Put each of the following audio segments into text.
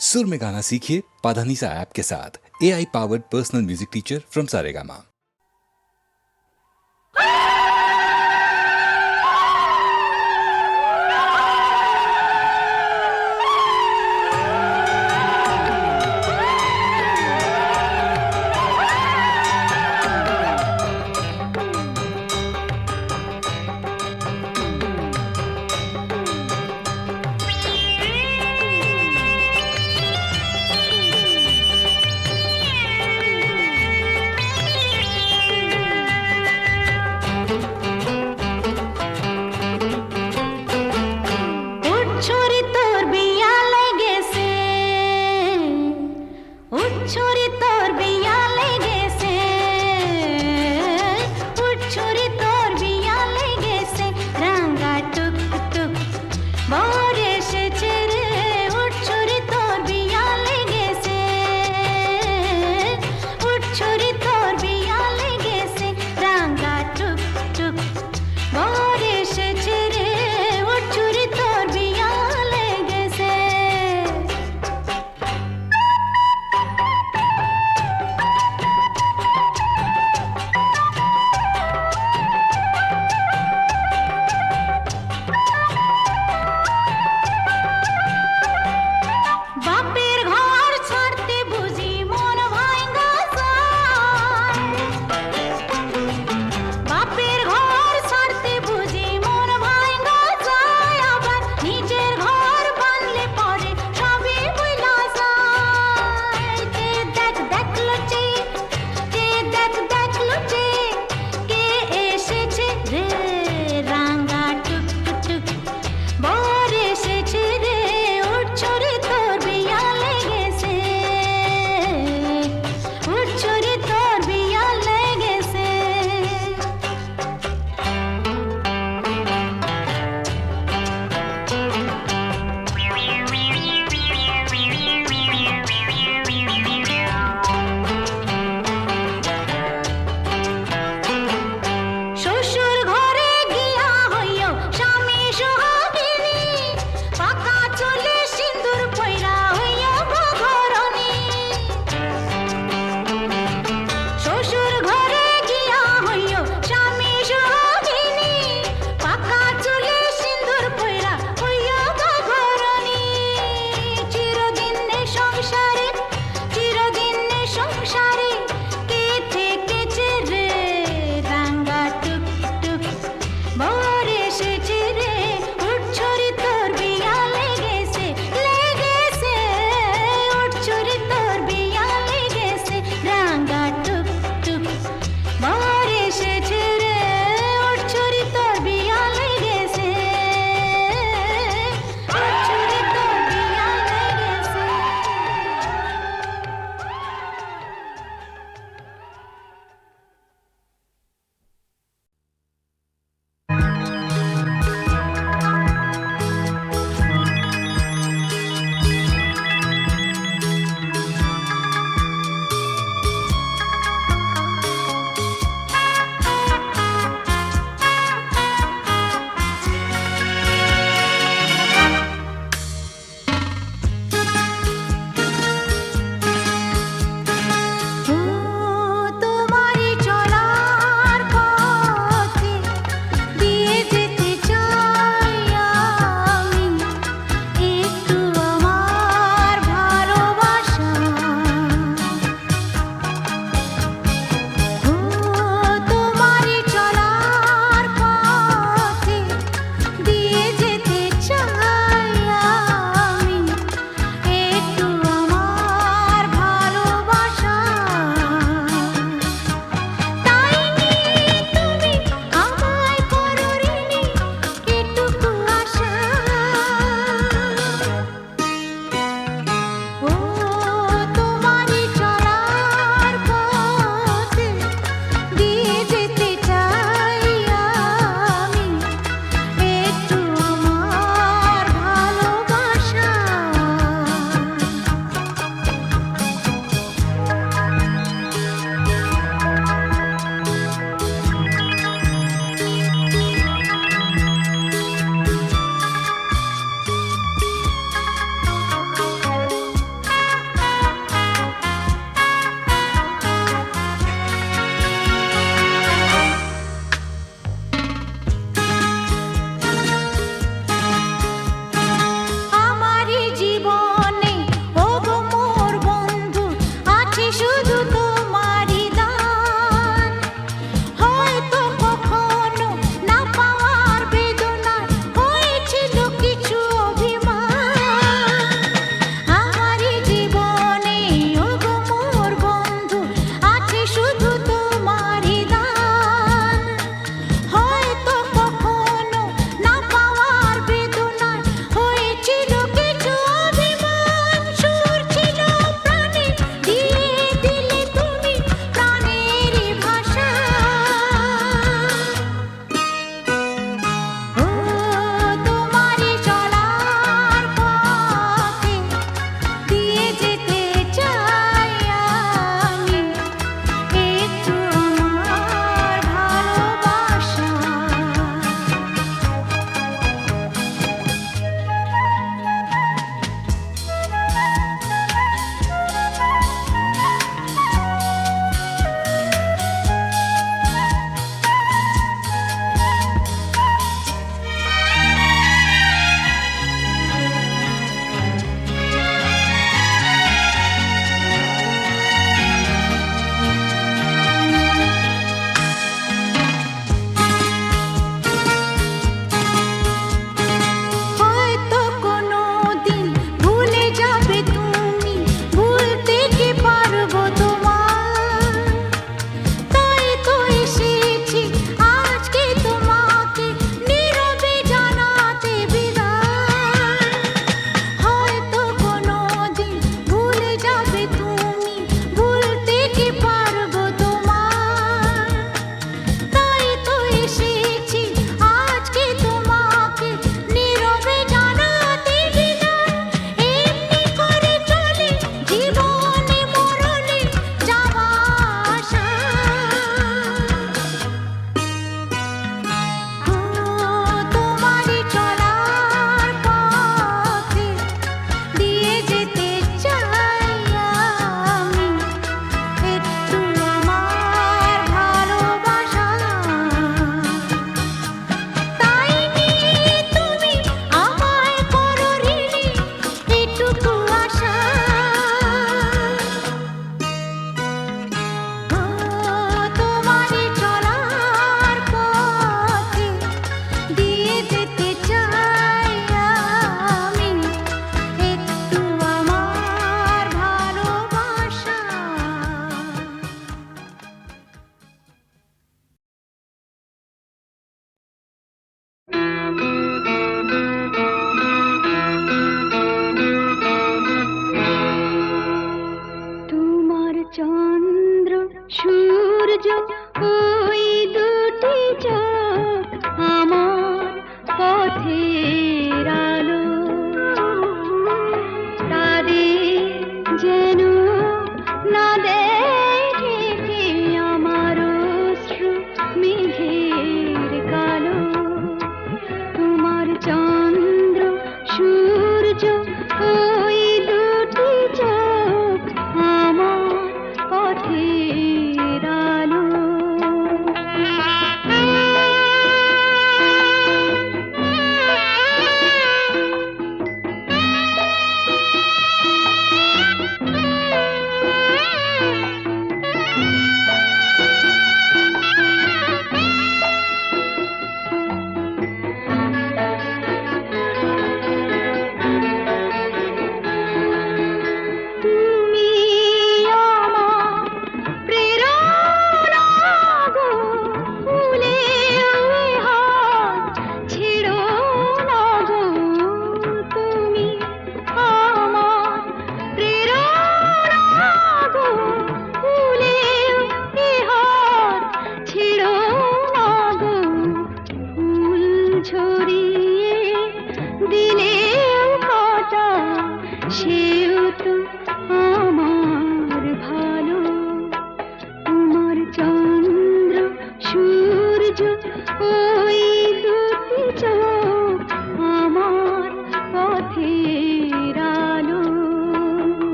सुर में गाना सीखिए पाधानीसा ऐप के साथ। AI powered personal music teacher from Saregama.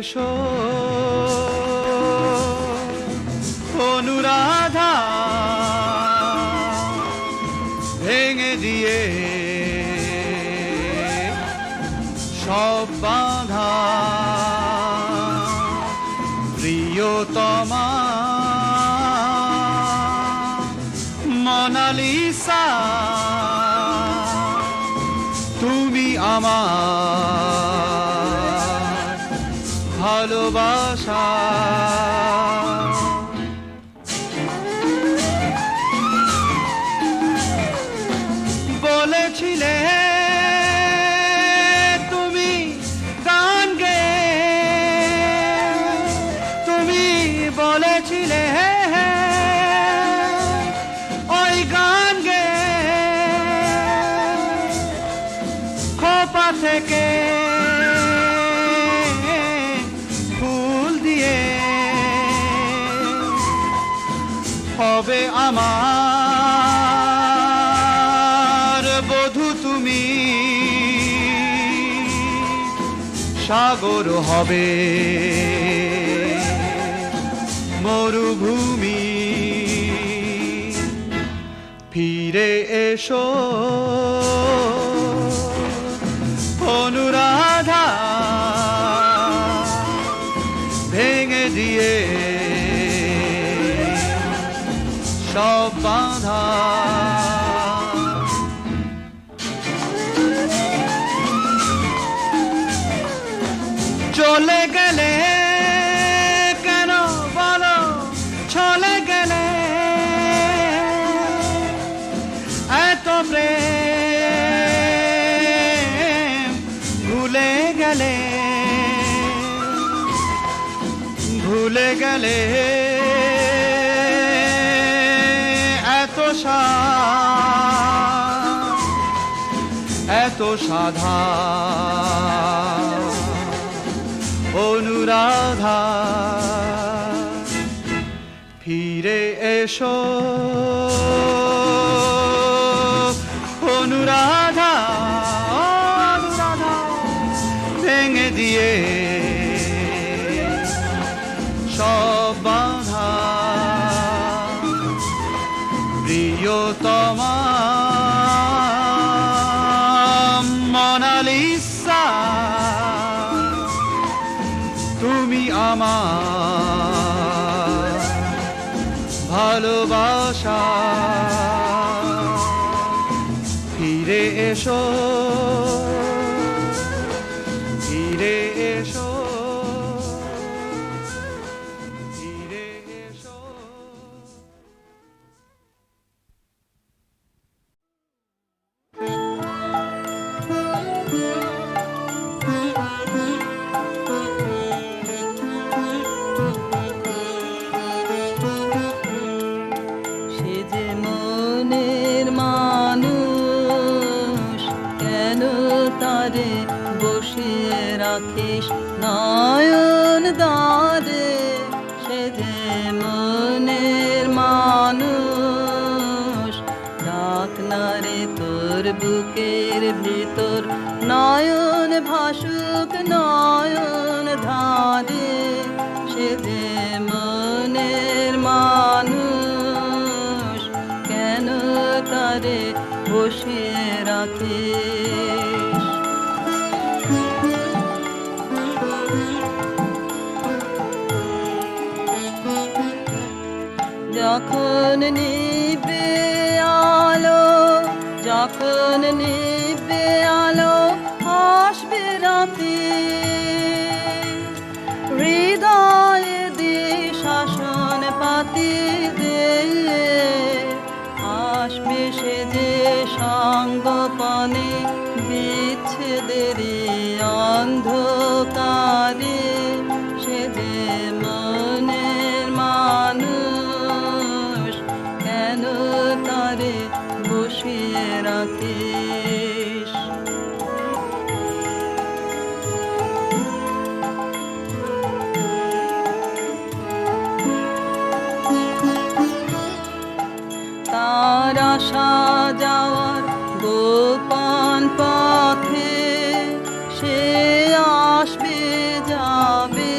এসো অনুরাধা, ভেঙে দিয়ে সব বাঁধা প্রিয়তমা মোনালিসা, তুমি আমার ভালোবাসা। বলেছিলে তুমি গান গেয়ে, তুমি বলেছিলে ওই গান গেয়ে খোপা থেকে ফুল দিয়ে হবে আমার বধূ তুমি, সাগর হবে মরুভূমি। ফিরে এসো অনুরাধা, ভেঙে দিয়ে সব বাঁধা। চলে গেলে কেন বলো, চলে গেলে এত প্রেম ভুলে গেলে, ভুলে গেলে এত এত সাধা অনুরাধা। ফিরে এসো অনুরাধা, অনুরাধা, ভেঙে দিয়ে সব বাঁধা প্রিয়তমা মোনালিসা, তুমি আমার ভালোবাসা। ফিরে এসো, ফিরে এসো, ফিরে এসো। রাখিস নয়ন দ্বারে, সে যে মনের মানুষ, ডাক না রে তোর বুকের ভিতর, নয়ন ভাসুক নয়ন ধারে, সে যে মনের মানুষ, কেন তারে বসিয়ে রাখিস। যখন নিবে আলো, যখন নিবে আলো, আসবে রাতে, হৃদয়ে দিশাসন পাতি দিয়ে, আসবে সে যে সঙ্গপনে বিচ্ছেদের অন্ধকারে, সে যে মনের মানুষ, কেন তারে বসিয়ে রাখিস। তার আসা যাওয়ার গোপন পথে, সে আসবে যাবে,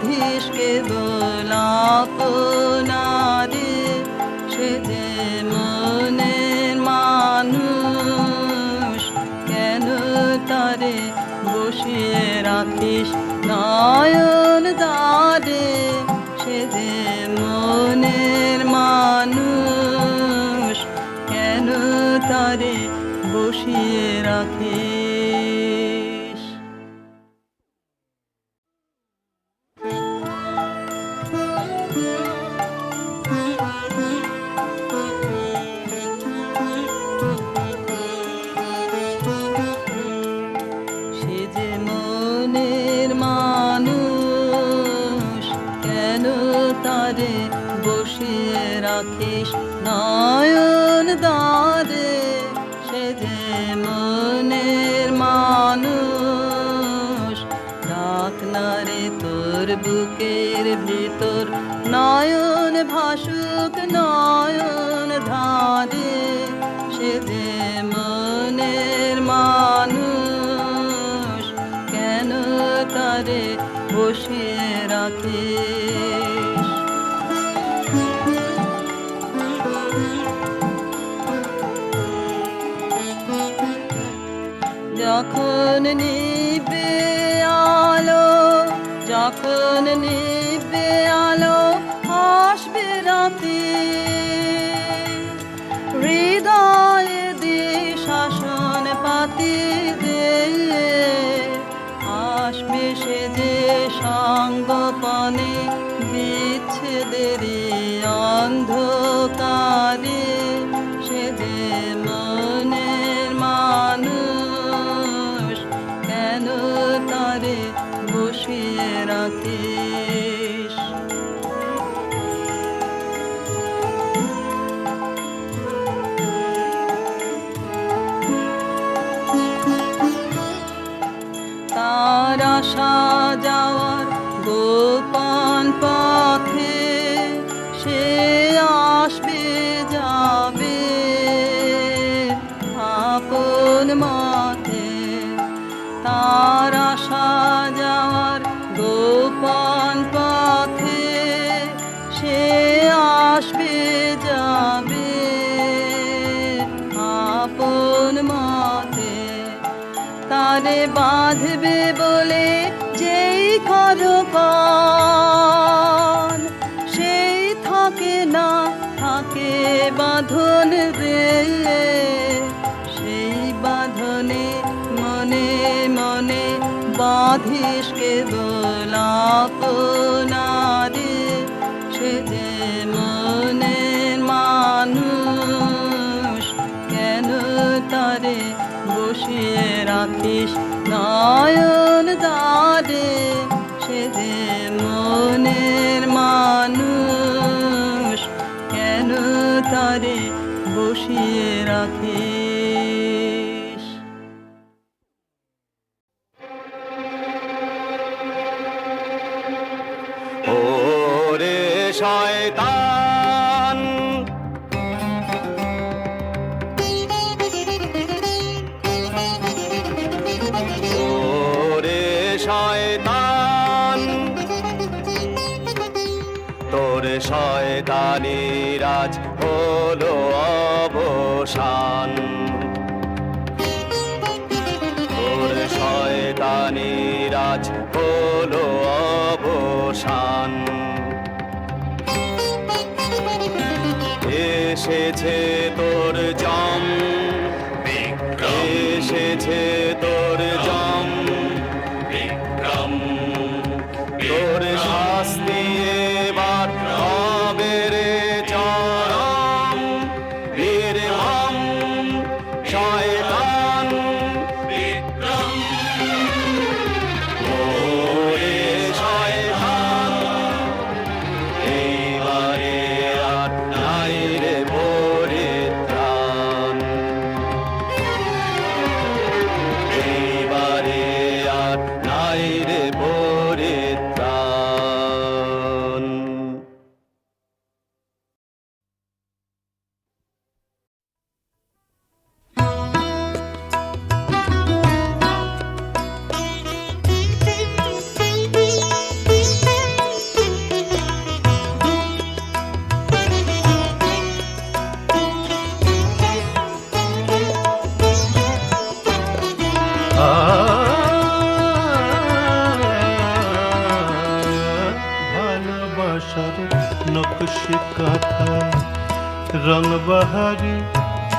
বাঁধিস কেবল আপনারে, সে যে মনের মানুষ, কেন তারে বসিয়ে রাখিস নয়ন দ্বারে, সে যে মনের মানুষ, কেন তারে বসিয়ে রাখিস। সে যে মনের মানুষ, কেন তারে বসিয়ে রাখিস নয়ন দ্বারে, সে যে মনের মানুষ, ডাক না রে তোর বুকের ভিতর, নয়ন ভাসুক নয়ন ধারে, সে যে মনের মানুষ, কেন তারে বসিয়ে রাখিস। যখন নিবে আলো, যখন নিবে আলো, আসবে রাতে, হৃদয়ে দে শাসন পাতি দে, আসবে সে যে সঙ্গপনে, বিচ্ছেদের অন্ধকারে, সে যে মনের মানুষ, কেন তারে বসিয়ে রাখিস। তার আসা যাওয়ার গোপন পথে, সে আসবে যাবে আপন মতে, তার আসা যাওয়ার গোপন পথে, সে আসবে যাবে আপন মতে, তারে বাঁধবে বলে যেই করকন, সেই থাকে না থাকে বাঁধন রে, সেই বাঁধনে মনে মনে বাঁধিস কেবল আপনারে, সে যে মনের মানুষ, কেন তারে বসিয়ে রাখিস নয়ন দ্বারে, সে যে মনের মানুষ, কেন তারে বসিয়ে রাখিস। ওরে শয়তান, ওরে শয়তান, তোর শয়তানি রাজ হলো অবসান, তোর শয়তানি রাজ হলো অবসান, এসেছে তোর জম, এসেছে তোর জম বিক্রম, তোর শাস্তি এবার হবে রে চরম, নির্মম শয়তান বিক্রম। ওরে শয়তান, এইবারে আর নাই রে পরিত্রাণ। ভালোবাসার নকশি কাঁথায় রং বাহারি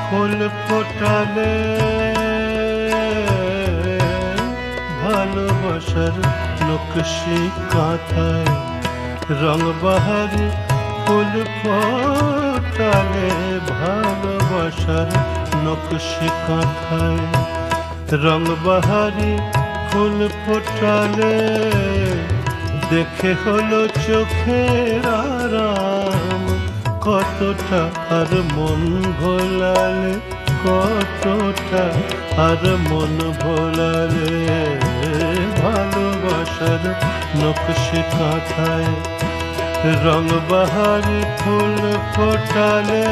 ফুল ফোটালে ভালোবাসার নকশি কাঁথায় রং বাহারি ফুল ফোটালে ভালোবাসার নকশি কাঁথায় রং বাহারি ফুল ফোটালে দেখে হলো চোখের আরাম কতটা আর মন ভোলালে কতটা আর মন ভোলালে ভালোবাসার নকশি কাঁথায় রং বাহারি ফুল ফোটালে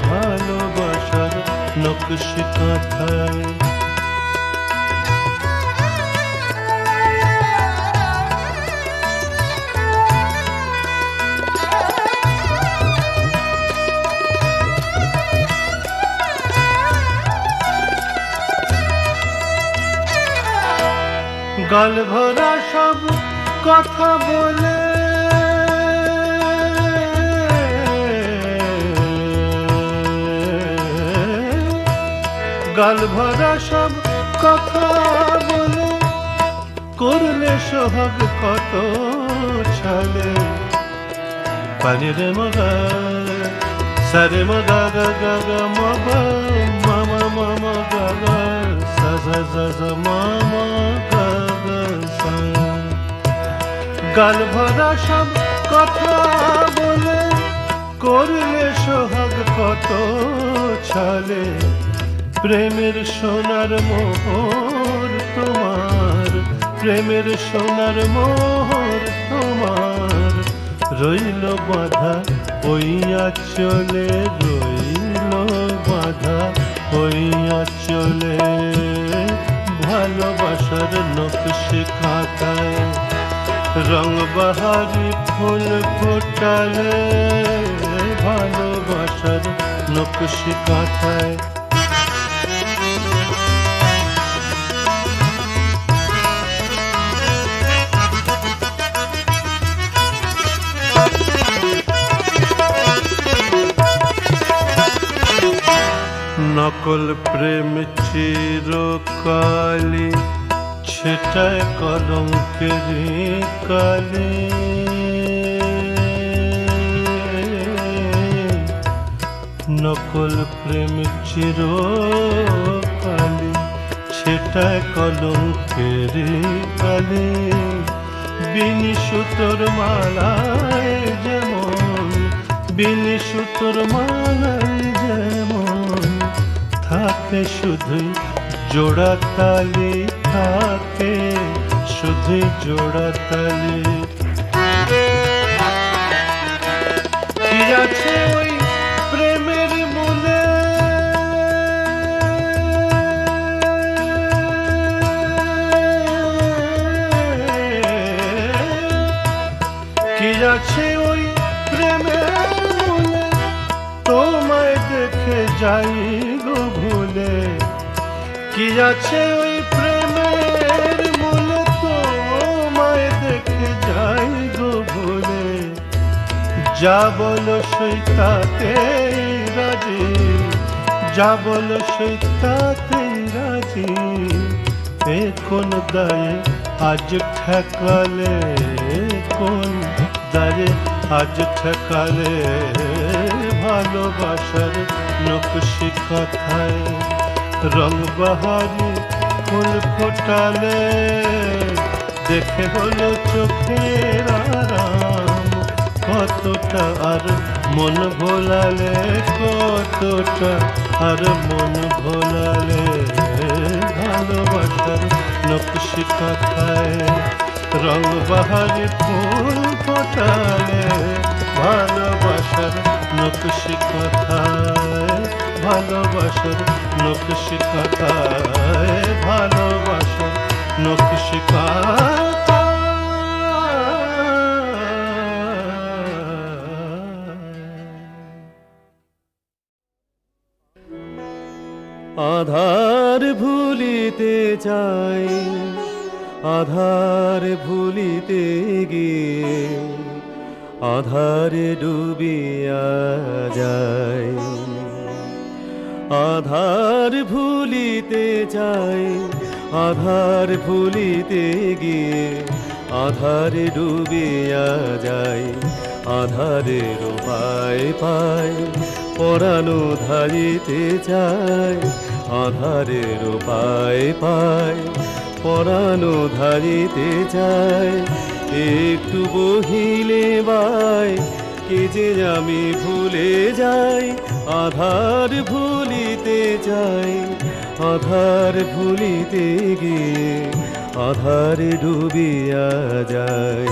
ভালোবাসার নকশি কাঁথায় গাল ভরা সব কথা বলে গাল ভরা সব কথা বলে করলে সোহাগ কত ছালে পানিরে মগা সারে মগা গা গা গা মগা মামা মামা গা গা সা সা সা সা মামা গা গা সা গাল ভরা সব কথা বলে করলে সোহাগ কত ছালে প্রেমের সোনার মোহর তোমার প্রেমের সোনার মোহর তোমার রইল বাঁধা ওই আঁচলে রইল বাঁধা ওই আঁচলে ভালোবাসার নকশি কাঁথায় রং বাহারি ফুল ফোটালে ভালোবাসার নকশি কাঁথায় নকল প্রেম চিরকালি ছেটায় কলঙ্কের কালি নকল প্রেম চিরকালি ছেটায় কলঙ্কের কালি বিনি সুতোর মালায় যেমন বিনি সুতোর মালায় যেমন থাকে শুধুই জোড়া তালি থাকে শুধুই জোড়া তালি কি আছে ওই প্রেমের মূলে কি আছে ওই প্রেমের মূলে তোমায় দেখে যাই গো ভুলে কি আছে ওই প্রেমের মূলে তোমায় দেখে যাই গো ভুলে যা বলো সেই তাতেই রাজি যা বলো সেই তাতেই রাজি এ কোন দায়ে আজ ঠেকালে কোন দায়ে আজ ঠেকালে ভালোবাসার নকশি কাঁথায় রং বাহারি ফুল ফোটালে দেখে হলো চোখের আরাম কতটা আর মন ভোলালে কতটা আর মন ভোলালে ভালোবাসার নকশি কাঁথায় রং বাহারি ফুল ফোটালে ভালোবাসার নকশি কাঁথায় ভালোবাসার নকশি কাঁথায় ভালোবাসার নকশি আধার ভুলিতে চাই আধার ভুলিতে গিয়ে আধারে ডুবিয়া যায়। আধার ভুলিতে চাই, আধার ভুলিতে গিয়ে আধারে ডুবিয়া যায়। আধারের পায় পায় পরানো ধারিতে চায়। আধারের পায় পায় পরানো ধারিতে চায়। একটু বহিলে বাই কে যে আমি ভুলে যাই। আধার ভুলিতে যাই, আধার ভুলিতে গিয়ে আধারে ডুবিয়া যায়।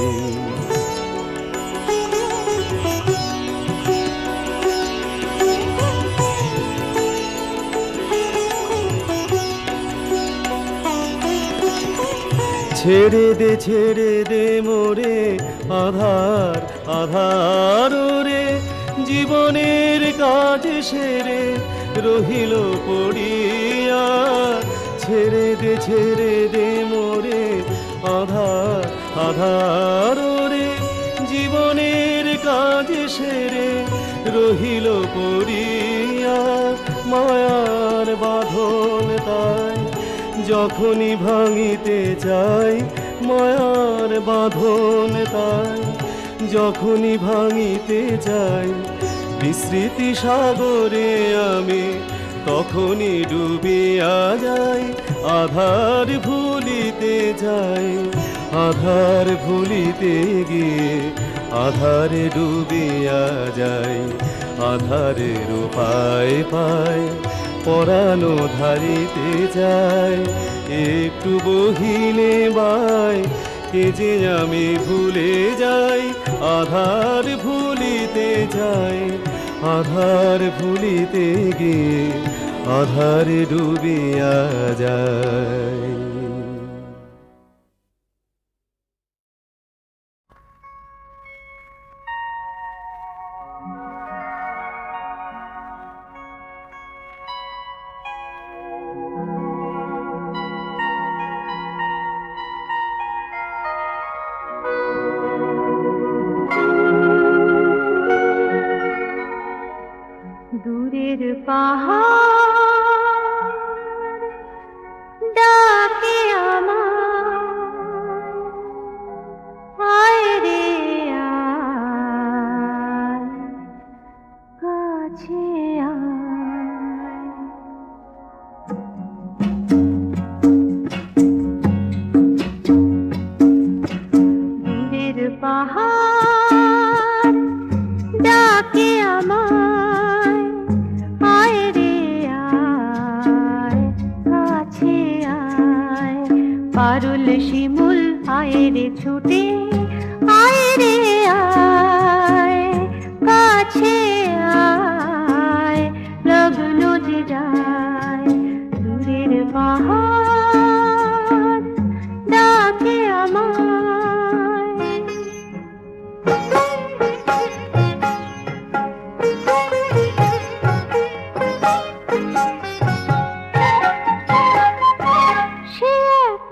ছেড়ে দে মোরে আধার আধার রে। জীবনের কাজ সেরে রহিল পড়িয়া। ছেড়ে দে মোরে আধার আধার রে। জীবনের কাজ সেরে রহিল পড়িয়া। মায়ার বাঁধন তাই যখনই ভাঙিতে চাই। মায়ার বাঁধন তাই যখনই ভাঙিতে চাই। বিস্মৃতি সাগরে আমি তখনই ডুবিয়া যাই। আধার ভুলিতে যাই, আধার ভুলিতে গিয়ে আধারে ডুবিয়া যাই। আধারের পায় পায় পরানো ধারিতে যায়। একটু বহিলে বাই কে যে আমি ভুলে যাই। আধার ভুলিতে যাই, আধার ভুলিতে গিয়ে আধারে ডুবিয়া যায়। দূরের পাহাড় ডাকে আমায়, আয় রে আয়, কাছে আয়। দূরের পাহাড় ডাকে আমায়, আয় রে আয়, কাছে আয়। পারুল শিমুল আয় রে ছুটে, আয় রে আয়, কাছে আয়, লগ্ন যে যায়। দূরের পাহাড় ডাকে আমায়। সে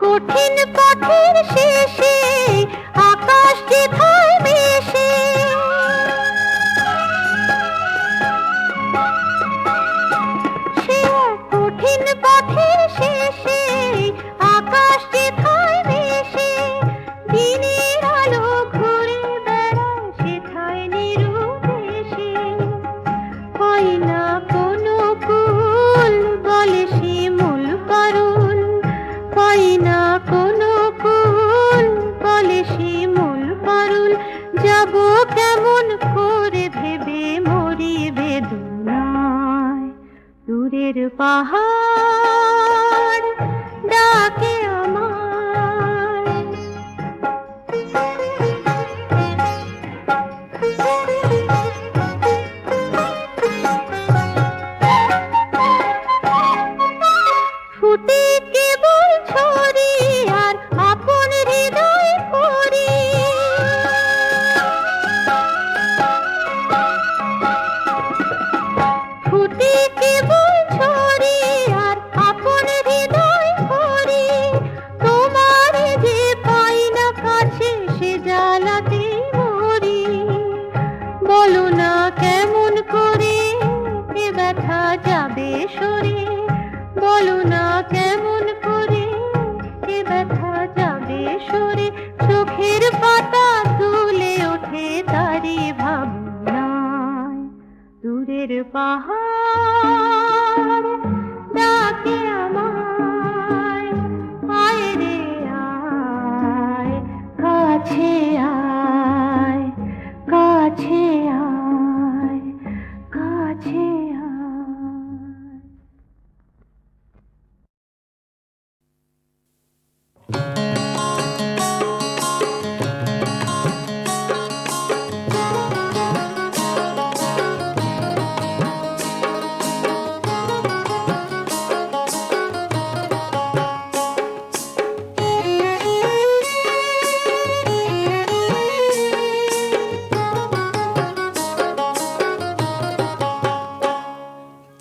কঠিন পথের শেষে আকাশ যে ভয় বেশে। সে কঠিন পথের শেষে আকাশ যে ভয় বেশে। দিনের আলো ঘুরে বেড়ায় সেথায় নিরুদ্দেশে। হয় না কোনো কুল বলে শিমুল পারুল। হয় না কোনো কুল বলে শিমুল পারুল। যাব কেমন করে ভেবে মরি বেদনায়। দূরের পাহাড় ডাকে আমায়। ফুটে কেবল ছড়ি আর আপন হৃদয় পড়ি। ফুটে কেবল ছড়ি ব্যথা যাবে সরে, বলো না কেমন করে এ ব্যথা যাবে সরে। চোখের পাতা তুলে ওঠে তারি ভাবনায়, দূরের পাহাড় ডাকে আমায়, আয় রে আয়, কাছে আয়, কাছে আয়, কাছে আয়।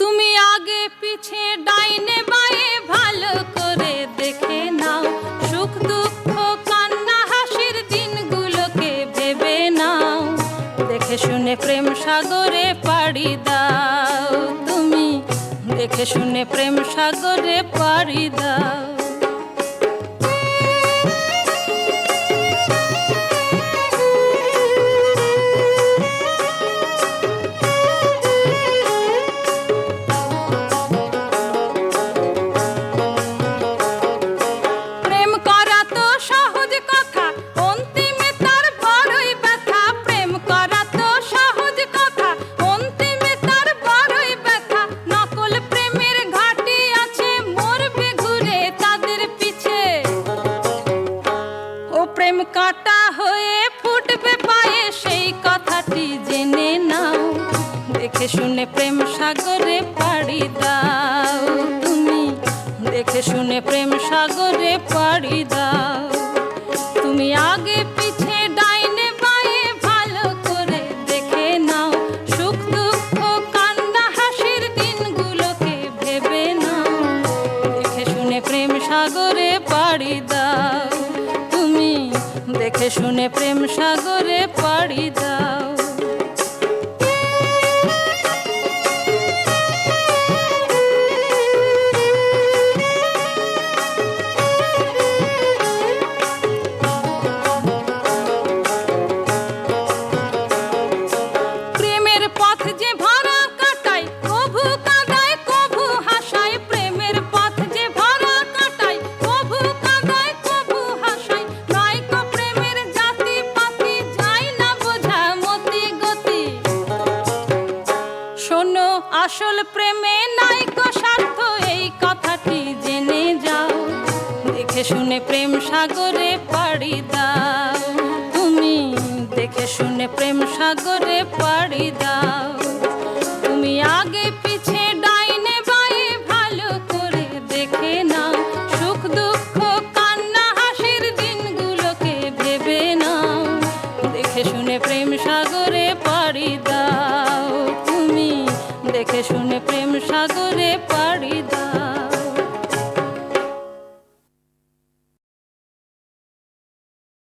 তুমি আগে পিছে ডাইনে বায়ে ভালো করে দেখে নাও, সুখ দুঃখ কান্না হাসির দিনগুলোকে ভেবে নাও, দেখে শুনে প্রেম সাগরে পাড়ি দাও, তুমি দেখে শুনে প্রেম সাগরে পাড়ি দাও। প্রেম করা তো সহজ কথা, অন্তিমে তার বড়ই ব্যথা। প্রেম করা তো সহজ কথা, অন্তিমে তার বড়ই ব্যথা। নকল প্রেমের ঘাটি আছে, মরবে ঘুরে তাদের পিছে। ও প্রেম কাটা হয়ে ফুটবে পায়ে, সেই কথাটি জেনে নাও, দেখে শুনে প্রেম সাগরে পাড়ি দাও, তুমি দেখে শুনে প্রেম সাগরে পাড়ি দাও। তুমি আগে পিছে ডাইনে বায়ে ভালো করে দেখে নাও, সুখ দুঃখ কান্না হাসির দিনগুলোকে ভেবে নাও, দেখে শুনে প্রেম সাগরে পাড়ি দাও, তুমি দেখে শুনে প্রেম সাগরে পাড়ি দাও। প্রেমের পথ যে ভরা কাটায়, কভু কাঁদায় কভু হাসায়। প্রেমের পথ যে ভরা কাটায়, কভু কাঁদায় কভু হাসায়। নয়কো প্রেমের জাতি পাতি, যায় না বোঝা মতি গতি। শোনো আসল প্রেমে নাইকো স্বার্থ, এই কথাটি জেনে যাও, দেখে শুনে প্রেম সাগরে পাড়ি দাও, তুমি দেখে শুনে প্রেম সাগরে পাড়ি দাও। তুমি আগে পিছে ডাইনে বায়ে ভালো করে দেখে নাও, সুখ দুঃখ কান্না হাসির দিনগুলোকে ভেবে নাও, দেখে শুনে প্রেম সাগরে পাড়ি দাও, তুমি দেখে শুনে প্রেম সাগরে